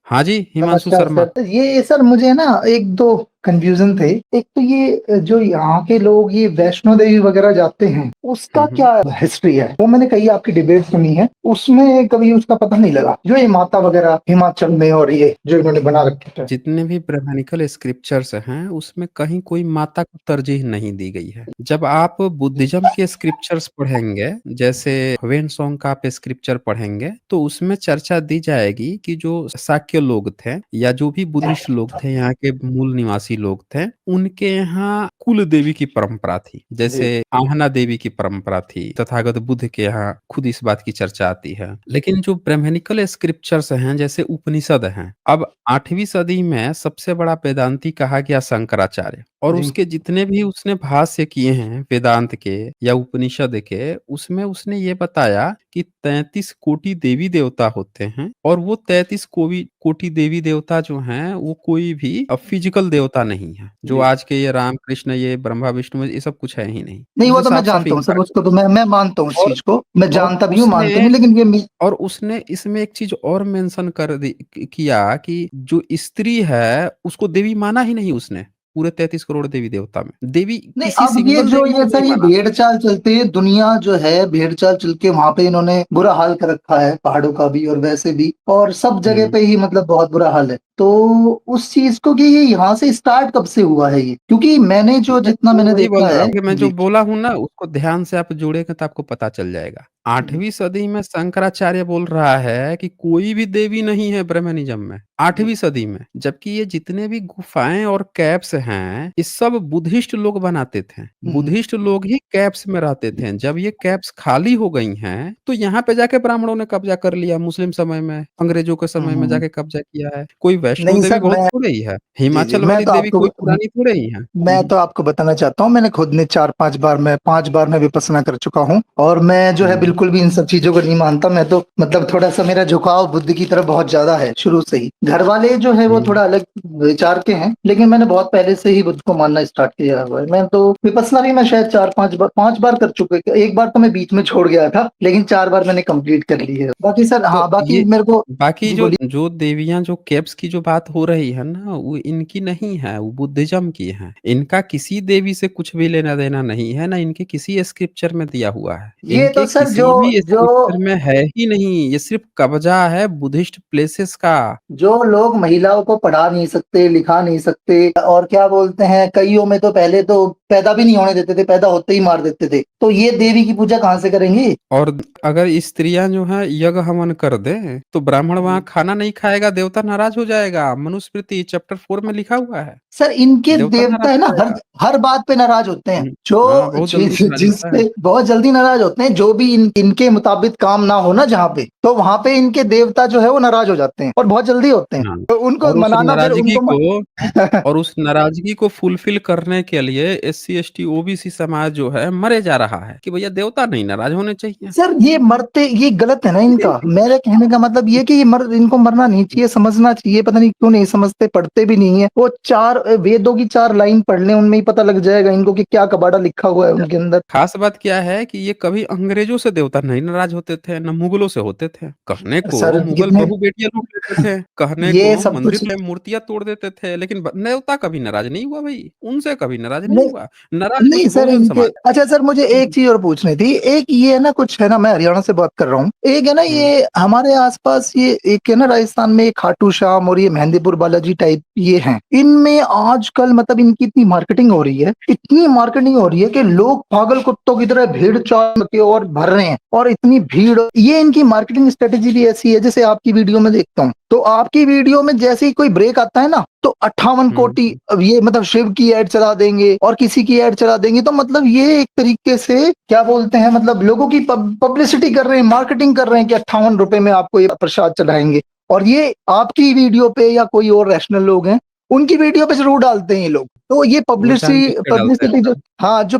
हाँ जी, हिमांशु नमस्कार शर्मा। सर। ये सर मुझे ना एक दो कंफ्यूजन थे। एक तो ये जो यहाँ के लोग ये वैष्णो देवी वगैरह जाते हैं, उसका हुँ। क्या हिस्ट्री है? वो मैंने कई आपकी डिबेट सुनी है, उसमें कभी उसका पता नहीं लगा। जो ये माता वगैरह हिमाचल में और ये जो इन्होंने बना रखे थे। जितने भी ब्राह्मणिकल स्क्रिप्चर्स हैं, उसमें कहीं कोई माता को तरजीह नहीं दी गई है। जब आप बुद्धिज़्म के स्क्रिप्चर्स पढ़ेंगे, जैसे ह्वेनसांग का आप स्क्रिप्चर पढ़ेंगे, तो उसमें चर्चा दी जाएगी कि जो शाक्य लोग थे या जो भी बुद्धिस्ट लोग थे, यहाँ के मूल निवासी लोग थे, उनके यहाँ कुल देवी की परंपरा थी। जी। जैसे आहना देवी की परंपरा थी, तथागत बुद्ध के यहाँ खुद इस बात की चर्चा आती है। लेकिन जो ब्राह्मणिकल स्क्रिप्चर्स हैं, जैसे उपनिषद हैं, अब 8वीं सदी में सबसे बड़ा वेदांती कहा गया शंकराचार्य, और जी। उसके जितने भी उसने भाष्य किए हैं वेदांत के या उपनिषद के, उसमें उसने ये बताया कि 33 कोटि देवी देवता होते हैं, और वो 33 कोटि देवी देवता जो हैं वो कोई भी फिजिकल देवता नहीं है। जो जी। आज के ये राम कृष्ण, ये ब्रह्मा विष्णु, ये सब कुछ है ही नहीं। नहीं, वो उनसे तो मैं साफ साफ जानता हूँ सर, इनकार उसको तो मैं मानता हूँ, इस और चीज को मैं और जानता भी हूँ, मानता भी उसने हूँ, लेकिन ये और उसने इसमें एक चीज और मेंशन कर किया कि जो स्त्री है उसको देवी माना ही नहीं उसने। पूरे 33 करोड़ देवी देवता में देवी नहीं, किसी अब ये सिंगल जो देवी को ये नहीं सर ये माना। भेड़ चाल चलते हैं, दुनिया जो है भेड़ चाल चल के वहां पे इन्होंने बुरा हाल कर रखा है, पहाड़ों का भी और वैसे भी, और सब जगह हम्म। पे ही मतलब बहुत बुरा हाल है। तो उस चीज को कि ये यहाँ से स्टार्ट कब से हुआ है ये? क्योंकि मैंने जो मैं जितना मैं मैंने वही देखा बोल रहा है। हूँ कि मैं जो जी। बोला हूँ ना उसको ध्यान से आप जोड़ेंगे तो आपको पता चल जाएगा। 8वीं सदी में शंकराचार्य बोल रहा है कि कोई भी देवी नहीं है ब्राह्मणिज्म में, जी। 8वीं सदी में। जबकि ये जितने भी गुफाएं और कैप्स हैं, ये सब बुद्धिस्ट लोग बनाते थे। हम्म। बुद्धिस्ट लोग ही कैप्स में रहते थे। जब ये कैप्स खाली हो गई हैं, तो यहाँ पे जाके ब्राह्मणों ने कब्जा कर लिया। मुस्लिम समय में, अंग्रेजों के समय में हम्म। जाके कब्जा किया है। कोई वैष्णो नहीं देवी सर, बहुत मैं थोड़े ही है, जी, जी, हिमाचल मैं वाली तो देवी आपको कोई पुरानी थोड़े ही है। मैं तो आपको बताना चाहता हूँ, मैंने खुद ने 4-5 बार, मैं 5 बार मैं विपස්සना कर चुका हूँ, और मैं जो है हम्म। बिल्कुल भी इन सब चीजों को नहीं मानता। मैं तो मतलब थोड़ा सा मेरा झुकाव बुद्ध की तरफ बहुत ज्यादा है शुरू से ही। घर वाले जो है वो हम्म। थोड़ा अलग विचार के हैं, लेकिन मैंने बहुत पहले से ही बुद्ध को मानना स्टार्ट किया हुआ है। मैं तो विपස්සना भी मैं शायद 4-5 बार 5 बार कर चुके। एक बार तो मैं बीच में छोड़ गया था, लेकिन 4 बार मैंने कंप्लीट कर ली है। बाकी सर, तो हाँ, बाकी ये मेरे को। बाकी जी, जो बोलिए। जो देवियां, जो केव्स की जो बात हो रही है ना, वो इनकी नहीं है, वो बुद्धिज्म की है। इनका किसी देवी से कुछ भी लेना देना नहीं है, ना इनके किसी स्क्रिप्चर में दिया हुआ है। ये तो इनके सर जो किसी भी जो स्क्रिप्चर में है ही नहीं। ये सिर्फ कब्जा है बुद्धिस्ट प्लेसेस का। जो लोग महिलाओं को पढ़ा नहीं सकते, लिखा नहीं सकते, और क्या बोलते हैं, कईयों में तो पहले तो पैदा भी नहीं होने देते थे, पैदा होते ही मार देते थे, तो ये देवी की पूजा कहाँ से करेंगे? और अगर स्त्रियां जो है यज्ञ हवन कर दे, तो ब्राह्मण वहां जी। खाना नहीं खाएगा, देवता नाराज हो जाएगा। मनुस्मृति चैप्टर 4 में लिखा हुआ है। सर, इनके देवता देवता नाराज है हो ना, हर जाएगा। हर बात पे नाराज होते हैं। हाँ, जो बहुत जल्दी नाराज जिस होता है। पे बहुत जल्दी नाराज होते हैं, जो भी इनके मुताबिक काम ना हो ना जहाँ पे, तो वहां पे इनके देवता जो है वो नाराज हो जाते हैं, और बहुत जल्दी होते हैं। हाँ, तो उनको और उस मनाना, फिर नाराजगी उनको को और उस नाराजगी को फुलफिल करने के लिए एससी एसटी ओबीसी समाज जो है मरे जा रहा है कि भैया देवता नहीं नाराज होने चाहिए। सर, ये मरते, ये गलत है ना इनका। मेरे कहने का मतलब ये कि ये इनको मरना नहीं चाहिए, समझना चाहिए। पता नहीं क्यों नहीं समझते, पढ़ते भी नहीं है। वो चार वेदों की 4 लाइन पढ़ लें, उनमें ही पता लग जाएगा इनको कि क्या कबाड़ा लिखा हुआ है उनके अंदर। खास बात क्या है कि ये कभी अंग्रेजों से देवता नहीं नाराज होते थे, न मुगलों से होते थे। कहने को सर, मुगल कितने बहू बेटियां लूट लेते थे, कहने ये को सब मंदिर कुछ। में मूर्तियां तोड़ देते थे, लेकिन देवता कभी नाराज नहीं हुआ भाई। उनसे कभी नाराज नहीं नहीं, हुआ। नाराज नहीं कुछ सर, बहुजन इनके समाज। अच्छा सर, मुझे एक चीज और पूछनी थी। एक ये है ना, कुछ है ना, मैं हरियाणा से बात कर रहा हूँ। एक है ना, हम्म। ये हमारे आसपास ये एक है ना, राजस्थान में, एक खाटू श्याम और ये मेहंदीपुर बालाजी टाइप ये हैं। इनमें आजकल मतलब इनकी इतनी मार्केटिंग हो रही है, इतनी मार्केटिंग हो रही है कि लोग पागल कुत्तों की तरह भीड़ चाल के और भर रहे हैं, और इतनी भीड़। ये इनकी मार्केटिंग स्ट्रेटेजी भी ऐसी है, जैसे आपकी वीडियो में देखता हूँ, तो आपकी वीडियो में जैसे ही कोई ब्रेक आता है ना, तो 58 कोटि हम्म। अब ये मतलब शिव की ऐड चला देंगे और किसी की ऐड चला देंगे। तो मतलब ये एक तरीके से क्या बोलते हैं, मतलब लोगों की पब्लिसिटी कर रहे हैं, मार्केटिंग कर रहे हैं कि 58 रुपए में आपको ये प्रसाद चढ़ाएंगे। और ये आपकी वीडियो पे या कोई और रैशनल लोग हैं, उनकी वीडियो पे जरूर डालते हैं ये लोग। तो ये वो जानबूझ पब्लिसिटी के डालते हैं पब्लिसिटी जो, सर। हाँ, जो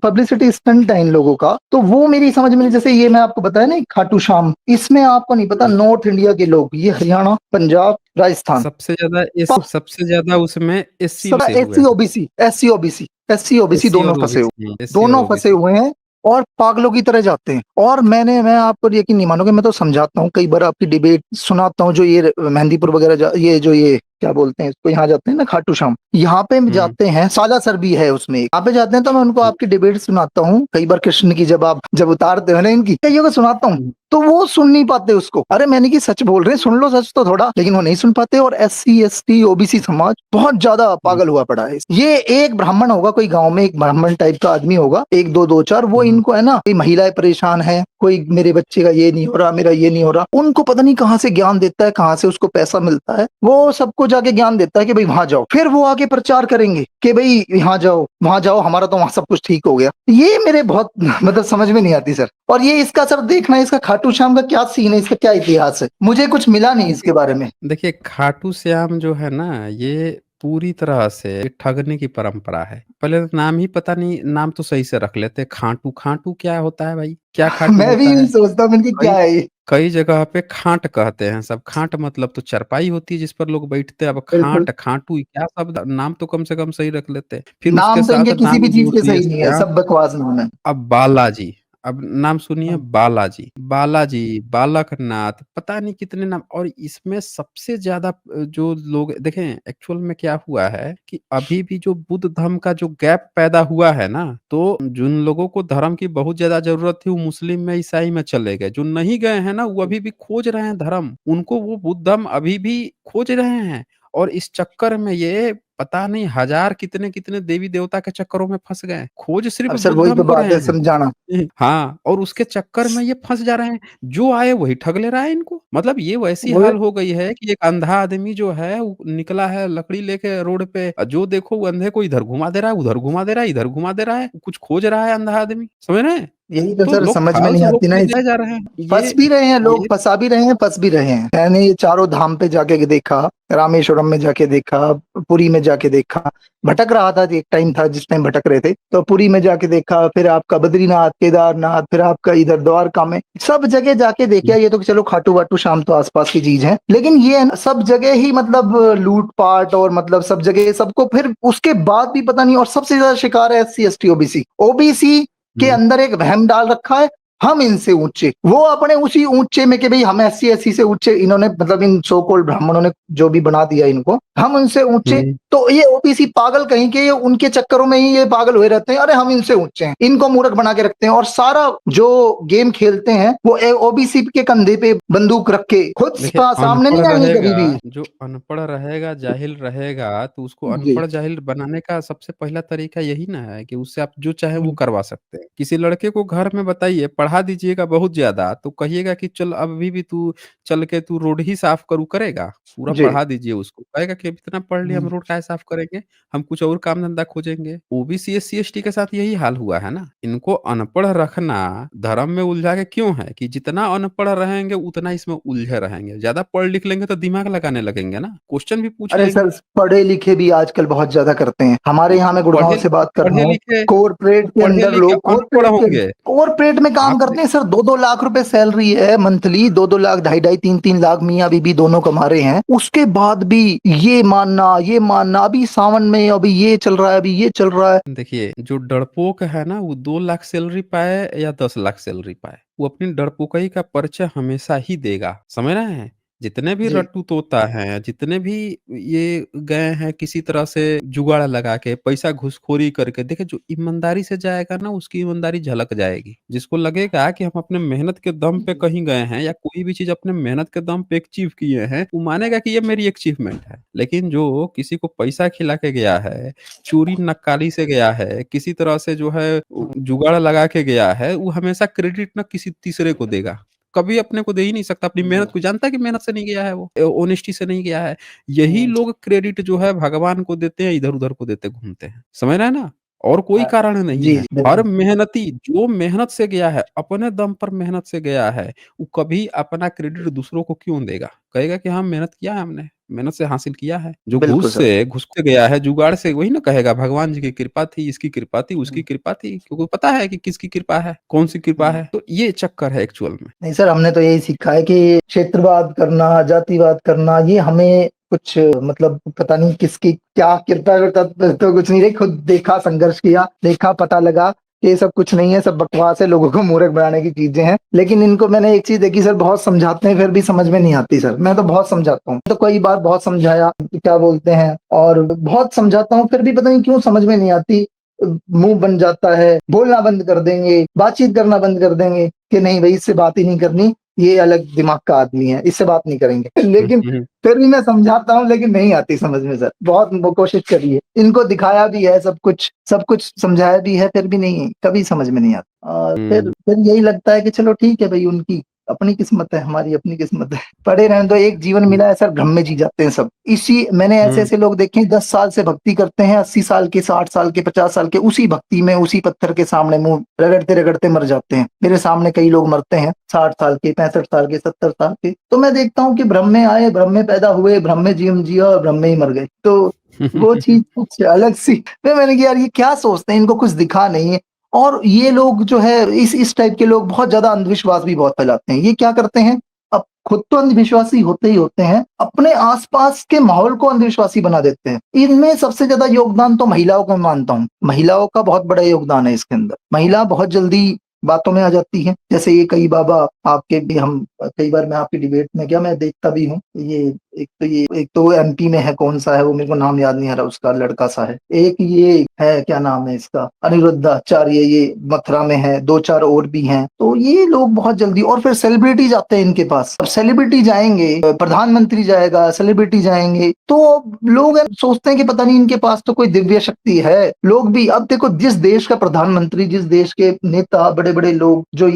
पब्लिसिटी स्टंट है इन लोगों का, तो वो मेरी समझ में नहीं। जैसे ये मैं आपको बताया ना, खाटू श्याम, इसमें आपको नहीं पता, हम्म। नॉर्थ इंडिया के लोग, ये हरियाणा, पंजाब, राजस्थान, सबसे ज्यादा उसमें एससी सब फंसे हुए एससी हैं। OBC, SC OBC, SC OBC SC दोनों और फंसे हुए, ओबीसी, एससी और दोनों फंसे ओबीसी। हुए हैं। और पागलों की तरह जाते हैं। और मैं आप पर यकीन नहीं मानोगे, मैं तो समझाता हूँ, कई बार आपकी डिबेट सुनाता हूँ, जो ये मेहंदीपुर वगैरह ये जो ये क्या बोलते हैं इसको, यहाँ जाते हैं ना खाटू श्याम, यहाँ पे हुँ, जाते हैं, साला सर भी है उसमें, यहाँ पे जाते हैं तो मैं उनको हुँ, आपकी डिबेट सुनाता हूँ, कई बार कृष्ण की जब उतारते हो ना इनकी, कईयों को सुनाता हूँ, हुँ, तो वो सुन नहीं पाते उसको। अरे मैंने कि सच बोल रहे हैं, सुन लो सच तो थोड़ा, लेकिन वो नहीं सुन पाते। और SC ST OBC समाज बहुत ज्यादा हुँ, पागल हुआ पड़ा है। ये एक ब्राह्मण होगा कोई गांव में, एक ब्राह्मण टाइप का आदमी होगा, एक दो दो चार, वो हुँ, इनको है ना, कोई महिलाएं परेशान है, कोई मेरे बच्चे का ये नहीं हो रहा, मेरा ये नहीं हो रहा, उनको पता नहीं कहाँ से ज्ञान देता है, कहाँ से उसको पैसा मिलता है, वो सबको जाके ज्ञान देता है कि भाई वहां जाओ, फिर वो आके प्रचार करेंगे कि भाई यहाँ जाओ वहां जाओ, हमारा तो वहां सब कुछ ठीक हो गया। ये मेरे बहुत मतलब समझ में नहीं आती सर। और ये इसका सर देखना, इसका खाटू श्याम का क्या सीन है, इसका क्या इतिहास है, मुझे कुछ मिला नहीं इसके बारे में। देखिए, खाटू श्याम जो है ना, ये पूरी तरह से ठगने की परंपरा है। पहले तो नाम ही पता नहीं, नाम तो सही से रख लेते। खाटू, खाटू क्या होता है भाई? क्या खाटू मैं भी होता यही है? सोचता हूँ इनकी कई क्या है ये। कई जगह पे खाट कहते हैं सब। खाट मतलब तो चारपाई होती है जिस पर लोग बैठते हैं। अब बिल्कुल। खाट, खाटू क्या शब्द, नाम तो कम से कम सही रख लेते। फिर उसके नाम तो साथ इनके किसी नाम भी चीज जोड़ के दिए सही नहीं है, श्याम। सब बकवास नाम है। अब बालाजी, अब नाम सुनिए बालाजी, बालाजी, बालकनाथ, पता नहीं कितने नाम। और इसमें सबसे ज़्यादा जो लोग देखें, एक्चुअल में क्या हुआ है कि अभी भी जो बुद्ध धर्म का जो गैप पैदा हुआ है ना, तो जिन लोगों को धर्म की बहुत ज़्यादा ज़रूरत थी, वो मुस्लिम में, ईसाई में चले गए। जो नहीं गए हैं ना, वो अभी भी खोज रहे हैं धर्म, उनको वो बुद्ध धर्म अभी भी खोज रहे हैं। और इस चक्कर में ये पता नहीं हज़ार कितने-कितने देवी-देवता के चक्करों में फँस गए हैं। खोज सिर्फ़ अब सर बुद्ध वही धर्म तो को बात रहे है, हैं। समझाना। हाँ, और उसके चक्कर में ये फँस जा रहे हैं। जो आए वही ठग ले रहा है इनको। मतलब ये वैसी वो हाल हो गई है कि एक अंधा आदमी जो है वो निकला है लकड़ी लेके रोड पे, जो देखो वो अंधे को इधर घुमा दे रहा है, उधर घुमा दे रहा है, इधर घुमा दे रहा है। कुछ खोज रहा है अंधा आदमी, समझ रहे हैं? यही तो तो सर लोग समझ में नहीं फ़ाल्स आती ना। होके ले जा रहे हैं। फँस भी रहे हैं लोग, ये फँसा भी रहे हैं, फँस भी रहे हैं। मैंने ये चारों धाम पे जाके देखा, रामेश्वरम में जाके देखा, पुरी में जाके देखा। भटक रहा था, एक टाइम था जिस टाइम भटक रहे थे, तो पुरी में जाके देखा, फिर आपका बद्रीनाथ, केदारनाथ, फिर आपका इधर द्वारका में, सब जगह जाके देखा। ये तो चलो खाटू-वाटू श्याम तो आस-पास की चीज़ है, लेकिन ये है ना, सब जगह ही मतलब लूट-पाट, और मतलब सब जगह सबको फिर उसके बाद भी पता नहीं। और सबसे ज़्यादा शिकार है SC ST OBC। OBC के हुँ, अंदर एक वहम डाल रखा है, हम इनसे ऊंचे, वो अपने उसी ऊंचे में कि भाई हम SC SC से ऊंचे, इन्होंने मतलब इन सो कॉल्ड ब्राह्मणों ने जो भी बना दिया इनको, हम उनसे ऊंचे। हुँ। तो ये OBC पागल कहीं के, ये उनके चक्करों में ही ये पागल हुए रहते हैं, अरे हम इनसे ऊंचे हैं, इनको मूर्ख बना के रखते हैं। और सारा जो गेम खेलते हैं वो OBC के कंधे पे बंदूक रख के, खुद देखिए, सामने अनपढ़ नहीं आएंगे कभी रहेगा, भी। जो अनपढ़ रहेगा, जाहिल रहेगा, तो उसको जी। अनपढ़ जाहिल बनाने का सबसे पहला तरीका यही ना है कि उससे आप जो चाहें वो करवा सकते हैं। किसी लड़के को घर में बताइए, पढ़ा दीजिएगा बहुत ज़्यादा, तो कहिएगा कि चल अभी भी तू चल के तू रोड ही साफ करूँ, करेगा? पूरा जी। पढ़ा दीजिए उसको, कहेगा कि अब इतना पढ़ लिया, हम रोड काहे साफ करेंगे? हम कुछ और काम-धंधा खोजेंगे। ओबीसी, एससी, एसटी के साथ यही हाल हुआ है ना। इनको अनपढ़ रखना धर्म में उलझा के क्यों है कि जितना अनपढ़ रहेंगे उतना इसमें उलझे रहेंगे। ज़्यादा पढ़ लिख लेंगे तो दिमाग लगाने लगेंगे ना, क्वेश्चन भी पूछ अरे लेंगे। सर, पढ़े लिखे भी आजकल बहुत ज्यादा करते हैं। हमारे यहाँ मैं गुड़गांव पढ़े से बात कर रहा हूँ, पढ़े-लिखे कॉर्पोरेट के अंदर पढ़े-लिखे लोग, अनपढ़ होंगे। कॉर्पोरेट में काम आपने करते हैं सर, 2-2 लाख रुपए सैलरी है मंथली, 2-2 लाख, ढाई-ढाई, 3-3 लाख मियाँ बीबी दोनों कमा रहे हैं। उसके बाद भी ये मानना, अभी सावन में अभी ये चल रहा है, अभी ये चल रहा है। देखिए, जो डरपोक है ना, वो 2 लाख सैलरी पाए या 10 लाख सैलरी पाए, वो अपनी डरपोकई का परिचय हमेशा ही देगा, समझ रहे हैं? जितने भी जी। रट्टू तोता हैं, जितने भी ये गए हैं किसी तरह से जुगाड़ लगा के, पैसा घूसखोरी करके, देखिए जो ईमानदारी से जाएगा ना, उसकी ईमानदारी झलक जाएगी। जिसको लगेगा कि हम अपने मेहनत के दम पे कहीं गए हैं या कोई भी चीज़ अपने मेहनत के दम पे अचीव किए हैं, वो मानेगा कि ये मेरी अचीवमेंट है। लेकिन जो किसी को पैसा खिला के गया है, चोरी नक्काली से गया है, किसी तरह से जो है जुगाड़ लगा के गया है, वो हमेशा क्रेडिट ना किसी तीसरे को देगा। कभी अपने को दे ही नहीं सकता, अपनी मेहनत को जानता है कि मेहनत से नहीं गया है वो, ऑनेस्टी से नहीं गया है। यही लोग क्रेडिट जो है भगवान को देते हैं, इधर-उधर को देते घूमते हैं। समझ रहे हैं ना? और कोई कारण नहीं जी, है। हर बिल्कुल। मेहनती जो मेहनत से गया है, अपने दम पर मेहनत से गया है, वो कभी अपना क्रेडिट दूसरों को क्यों देगा? कहेगा कि हाँ, मेहनत किया है हमने, मेहनत से हासिल किया है। जो बिल्कुल सर। घुस के गया है, जुगाड़ से, वही ना कहेगा भगवान जी की कृपा थी, इसकी कृपा थी, उसकी कृपा थी, क्योंकि पता है कि किसकी कृपा है, कौन-सी कृपा है। तो ये चक्कर है एक्चुअल में। नहीं सर, हमने तो यही सीखा है कि क्षेत्रवाद करना, जातिवाद करना, ये हमें कुछ मतलब पता नहीं किसकी क्या कृपा विरता तो कुछ नहीं रही, खुद देखा, संघर्ष किया, देखा, पता लगा कि ये सब कुछ नहीं है, सब बकवास है, लोगों को मूर्ख बनाने की चीजें हैं। लेकिन इनको मैंने एक चीज देखी सर, बहुत समझाते हैं फिर भी समझ में नहीं आती सर। मैं तो बहुत समझाता हूँ, तो कई बार बहुत समझाया, क्या बोलते हैं, और बहुत समझाता हूँ फिर भी पता नहीं क्यों समझ में नहीं आती। मुंह बन जाता है, बोलना बंद कर देंगे, बातचीत करना बंद कर देंगे कि नहीं भाई इससे बात ही नहीं करनी, ये अलग दिमाग का आदमी है, इससे बात नहीं करेंगे। हुँ, लेकिन हुँ, फिर भी मैं समझाता हूँ, लेकिन नहीं आती समझ में सर। बहुत कोशिश करी है, इनको दिखाया भी है, सब कुछ समझाया भी है, फिर भी नहीं, कभी समझ में नहीं आता। और हुँ, फिर यही लगता है कि चलो ठीक है भाई, उनकी अपनी किस्मत है, हमारी अपनी किस्मत है। पड़े रहने दो, एक जीवन हुँ, मिला है सर, भ्रम में जी जाते हैं सब। इसी मैंने ऐसे हुँ, ऐसे लोग देखे हैं 10 साल से भक्ति करते हैं, 80 साल के, 60 साल के, 50 साल के, उसी भक्ति में, उसी पत्थर के सामने मुंह रगड़ते रगड़ते मर जाते हैं। मेरे सामने कई लोग मरते हैं 60 साल के, 65 साल के, 70 साल के। तो मैं देखता हूँ कि भ्रम में आए, भ्रम में पैदा हुए, भ्रम में जीवन जिया और भ्रम में ही मर गए। तो वो चीज कुछ अलग सी। फिर मैंने कहा यार ये क्या सोचते हैं, इनको कुछ दिखा नहीं है। और ये लोग जो है, इस टाइप के लोग बहुत ज्यादा अंधविश्वास भी बहुत फैलाते हैं। ये क्या करते हैं, अब खुद तो अंधविश्वासी होते ही होते हैं, अपने आसपास के माहौल को अंधविश्वासी बना देते हैं। इनमें सबसे ज्यादा योगदान तो महिलाओं का मानता हूँ, महिलाओं का बहुत बड़ा योगदान है इसके अंदर। महिला बहुत जल्दी बातों में आ जाती है। जैसे ये कई बाबा आपके भी, हम कई बार मैं आपकी डिबेट में क्या मैं देखता भी हूँ, एक तो एमपी में है, कौन सा है वो मेरे को नाम याद नहीं आ रहा, उसका लड़का सा है। एक ये है, क्या नाम है इसका, अनिरुद्धाचार्य, ये मथुरा में है, दो चार और भी हैं। तो ये लोग बहुत जल्दी, और फिर सेलिब्रिटी जाते हैं इनके पास। अब सेलिब्रिटी जाएंगे, प्रधानमंत्री जाएगा, सेलिब्रिटी जाएंगे, तो लोग सोचते हैं कि पता नहीं इनके पास तो कोई दिव्य शक्ति है। लोग भी अब देखो, जिस देश का प्रधानमंत्री, जिस देश के नेता, बड़े बड़े लोग जो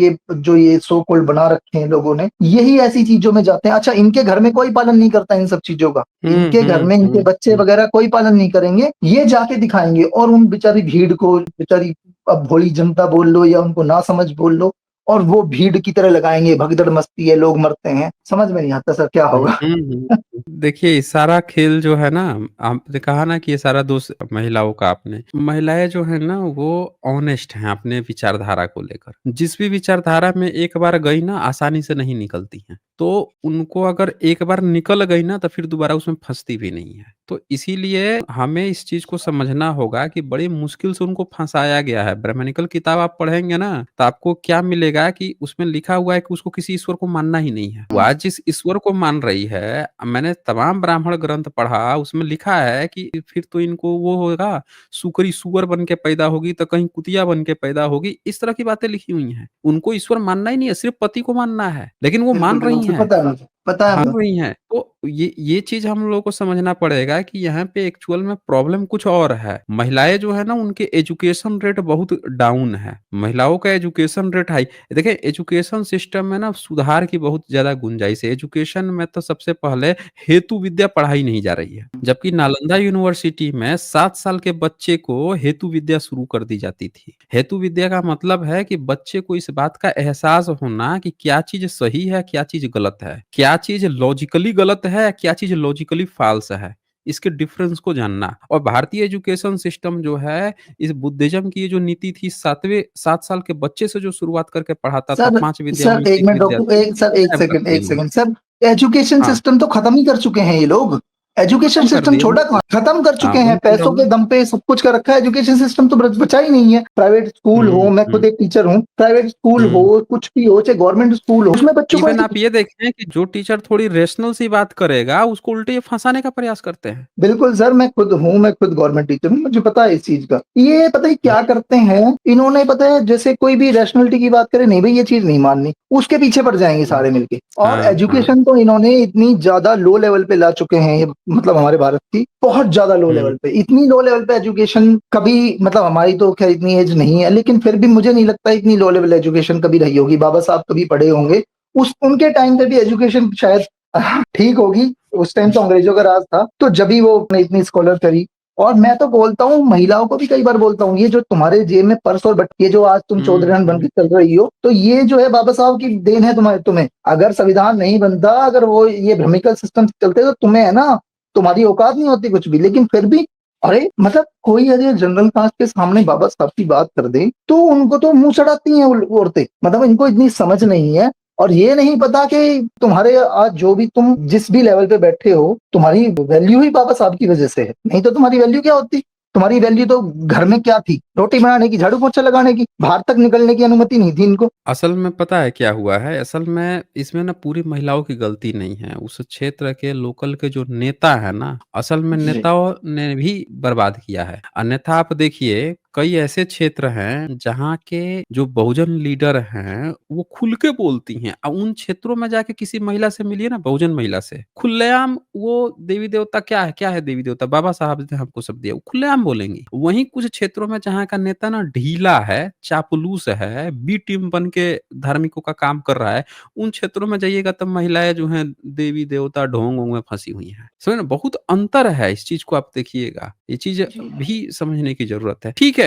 ये सो कॉल्ड बना रखे हैं लोगों ने, यही ऐसी चीजों में जाते हैं। अच्छा, इनके घर में कोई पालन नहीं करता इन सब चीजों का, हुँ, इनके घर हुँ, में इनके हुँ, बच्चे हुँ। वगैरह कोई पालन नहीं करेंगे, ये जाके दिखाएंगे, और उन बेचारी भीड़ को, बेचारी अब भोली जनता बोल लो या उनको ना समझ बोल लो, और वो भीड़ की तरह लगाएंगे, भगदड़ मस्ती है, लोग मरते हैं। समझ में नहीं आता सर क्या हुँ, होगा। हुँ, हुँ। देखिए, ये सारा खेल जो है ना, आपने कहा ना कि ये सारा दोष महिलाओं का आपने। महिलाएँ जो हैं ना, वो ऑनेस्ट हैं अपने विचारधारा को लेकर। जिस भी विचारधारा में एक बार गई ना, आसानी से नहीं निकलती हैं। तो उनको अगर एक बार निकल गई ना, तो फिर दोबारा उसमें फँसती भी नहीं है। तो इसीलिए हमें इस चीज़ को समझना होगा कि बड़ी मुश्किल से उनको फँसाया गया है। ब्राह्मणिकल किताब आप पढ़ेंगे ना, तो आपको क्या मिलेगा कि उसमें लिखा हुआ है कि उसको किसी ईश्वर को मानना ही नहीं है। वो आज जिस ईश्वर को मान रही है, मैंने तमाम ब्राह्मण ग्रंथ पढ़ा, उसमें लिखा है कि फिर तो इनको वो होगा, सुकरी सुअर बन के पैदा होगी, तो कहीं कुतिया बन के पैदा होगी, इस तरह की बातें लिखी हुई हैं। उनको ईश्वर मानना ही नहीं है, सिर्फ़ पति को मानना है, लेकिन वो बिल्कुल मान बिल्कुल रही सर, हैं। पता है मुझे, पता है हाँ, मुझे। रही हैं। तो ये चीज़ हम लोगों को समझना पड़ेगा कि यहाँ पे एक्चुअल में प्रॉब्लम कुछ और है। महिलाएँ जो है ना, उनके एजुकेशन रेट बहुत डाउन है। महिलाओं का एजुकेशन रेट हाई। देखिए, एजुकेशन सिस्टम में ना सुधार की बहुत ज़्यादा गुंजाइश है। एजुकेशन में तो सबसे पहले हेतु विद्या पढ़ाई नहीं जा रही है। जबकि नालंदा यूनिवर्सिटी में 7 साल के बच्चे को हेतु विद्या शुरू कर दी जाती थी। हेतु विद्या का मतलब है कि बच्चे को इस बात का एहसास होना कि क्या चीज़ सही है, क्या चीज़ गलत है। क्या चीज़ लॉजिकली गलत है, क्या चीज़ लॉजिकली फ़ाल्स है। इसके डिफरेंस को जानना। और भारतीय एजुकेशन सिस्टम जो है, इस बुद्धिज़्म की ये जो नीति थी, 7 साल के बच्चे से जो शुरुआत करके पढ़ाता था, सर 5 विद्याओं सर में से एक 1 मिनट विद्या रोको, थी, एक सर, एक गायब कर सेकंड, एक दिए हैं। Second sir. एजुकेशन हाँ, सिस्टम तो खत्म ही कर चुके हैं ये लोग। एजुकेशन खत्म कर सिस्टम दिए छोड़ा हैं। कहाँ, खत्म कर हाँ, चुके हैं, उनको पैसों के रहो। दम पे सब कुछ कर रखा है। एजुकेशन सिस्टम तो बचा ही नहीं है। प्राइवेट स्कूल हो, हुँ, मैं खुद हुँ, एक टीचर हूँ, प्राइवेट स्कूल हो, हुँ। कुछ भी हो, चाहे गवर्नमेंट स्कूल हो, उसमें बच्चों को इवन आप ये देखें कि जो टीचर थोड़ी रेशनल सी बात करेगा, उसको उल्टे ये फँसाने का प्रयास करते हैं। बिल्कुल सर, मैं खुद हूँ, मैं खुद गवर्नमेंट टीचर हूँ, मुझे पता है इस चीज का। ये पता है हुँ, क्या करते हैं इन्होंने, पता है जैसे कोई भी रैशनैलिटी की बात करे, नहीं भाई ये चीज नहीं माननी, उसके पीछे पड़ जाएंगे हुँ। सारे मिलके। और हाँ, हाँ। एजुकेशन तो इन्होंने इतनी ज्यादा लो लेवल पे ला चुके हैं, ये मतलब हमारे भारत की बहुत ज्यादा लो हुँ, लेवल पे, इतनी लो लेवल पे एजुकेशन कभी, मतलब हमारी तो खैर इतनी एज नहीं है, लेकिन फिर भी मुझे नहीं लगता इतनी लो लेवल एजुकेशन कभी रही होगी। बाबा साहब कभी पढ़े होंगे, उस उनके टाइम पे भी एजुकेशन शायद ठीक होगी। उस टाइम तो अंग्रेजों का राज था, तो जब भी वो ने इतनी स्कॉलर करी। और मैं तो बोलता हूँ, महिलाओं को भी कई बार बोलता हूँ, ये जो तुम्हारे जेब में पर्स और ये जो आज तुम हुँ, चौधरी बन के हुँ। चल रही हो, तो ये जो है बाबा साहब की देन है तुम्हें। अगर संविधान नहीं बनता, अगर वो ये भ्रमिकल सिस्टम चलते, तो तुम्हें है ना, तुम्हारी औकात नहीं होती कुछ भी। लेकिन फिर भी, अरे मतलब कोई अगर जनरल कास्ट के सामने बाबा साहब की बात कर दे, तो उनको तो मुंह चढ़ाती हैं वो औरतें। मतलब इनको इतनी समझ नहीं है, और ये नहीं पता कि तुम्हारे आज जो भी तुम जिस भी लेवल पे बैठे हो, तुम्हारी वैल्यू ही बाबा साहब की वजह से है, नहीं तो तुम्हारी वैल्यू क्या होती। तुम्हारी वैल्यू तो घर में क्या थी? रोटी बनाने की, झाड़ू पोछा लगाने की, बाहर तक निकलने की अनुमति नहीं थी इनको। असल में पता है क्या हुआ है? असल में इसमें ना पूरी महिलाओं की गलती नहीं है। उस क्षेत्र के लोकल के जो नेता हैं ना, असल में जी। नेताओं ने भी बर्बाद किया है। अन्यथा आप देखिए कई ऐसे क्षेत्र हैं जहाँ के जो बहुजन लीडर हैं, वो खुल के बोलती हैं। उन क्षेत्रों में जाके किसी महिला से मिलिए ना बहुजन महिला से, खुलेआम वो देवी-देवता क्या है देवी-देवता? बाबा साहब ने हमको सब दिया, वो खुलेआम बोलेंगी। वहीं कुछ क्षेत्रों में जहाँ का नेता ना ढीला है, चापलूस है, बी टीम बन के धार्मिकों का काम कर रहा है, उन क्षेत्रों में जाइएगा तब महिलाएँ जो हैं देवी-देवता, ढोंग-वोंग में फँसी हुई हैं। समझे ना? बहुत अंतर है, इस चीज़ को आप देखिएगा। ये चीज़ जी। भी समझने की ज़रूरत है। ठीक है।